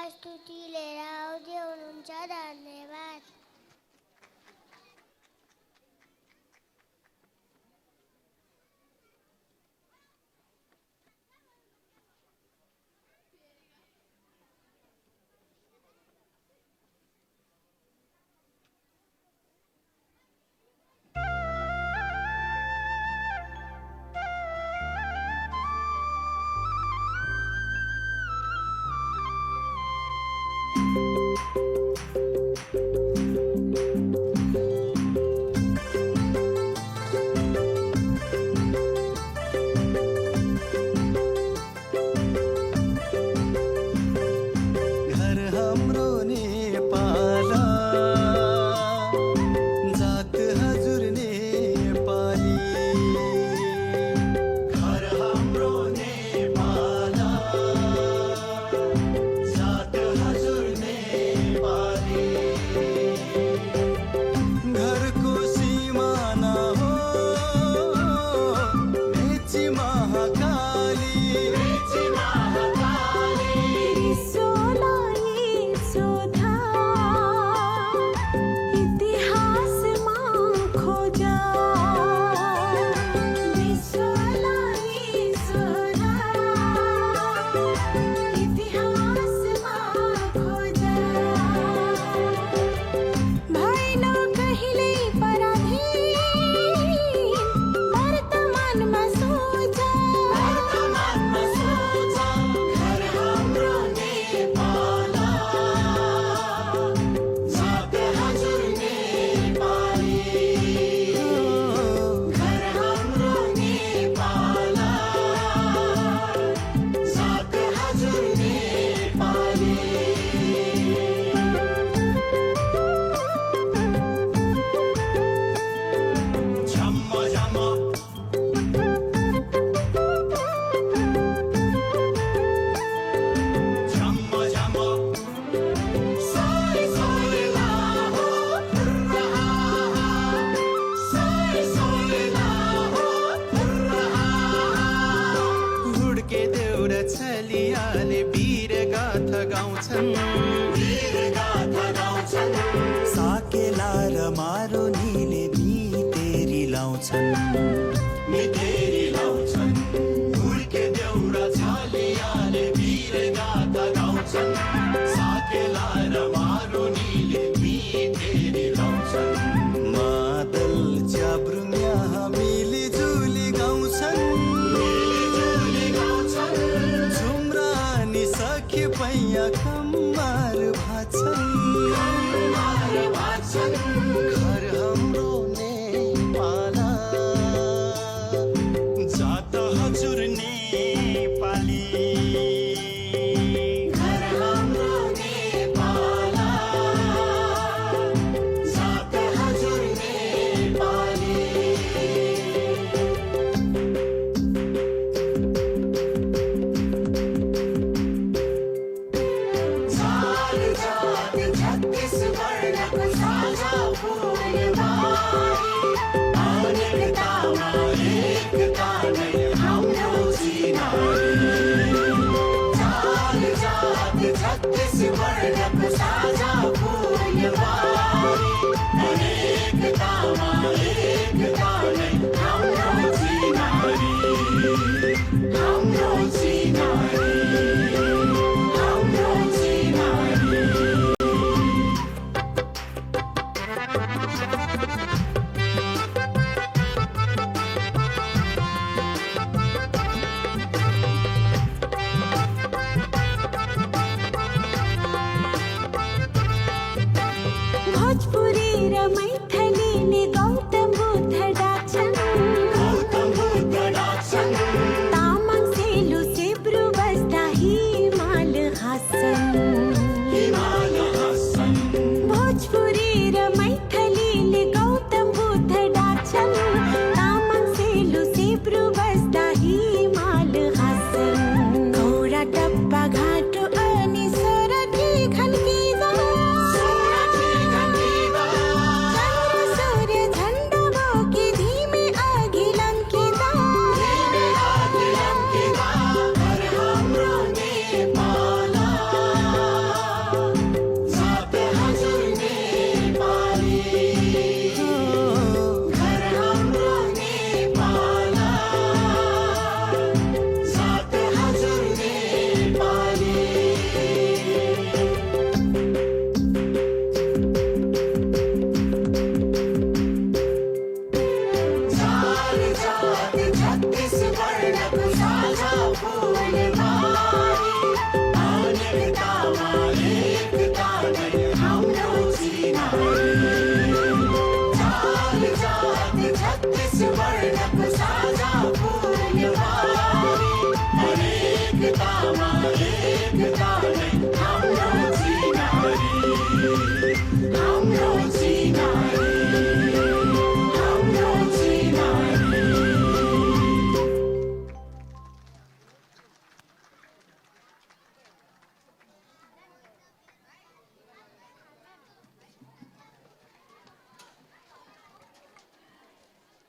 स्तुति लिएर आउँदै हुनुहुन्छ। धन्यवाद। साकेला र मारुनीले भितेरी लाउँछन् हुर्के देउरा छालियाले वीर गाथा गाउँछन् साकेला र मारुनीले भितेरी लाउँछन् मादल च्याब्रुङ्या मिलिजुली गाउँछन् झुम्रानी सखी पैया कम्मार भाछन् घर हाम्रो नेपाला जात हजुर नेपाली घर हाम्रो नेपाला जात हजुर नेपाली जात जात छत्तीस वर्णको साझा फुलबारी अनेकतामा एकता नै हाम्रो चिनारी जात जात छत्तीस वर्णको साझा फुलबारी अनेकतामा एकता नै हाम्रो चिनारी हाम्रो चिनारी हाम्रो चिनारी भोजपुरी र मैथिलीले गौतम बुद्ध डाक्छन् एकता नहीं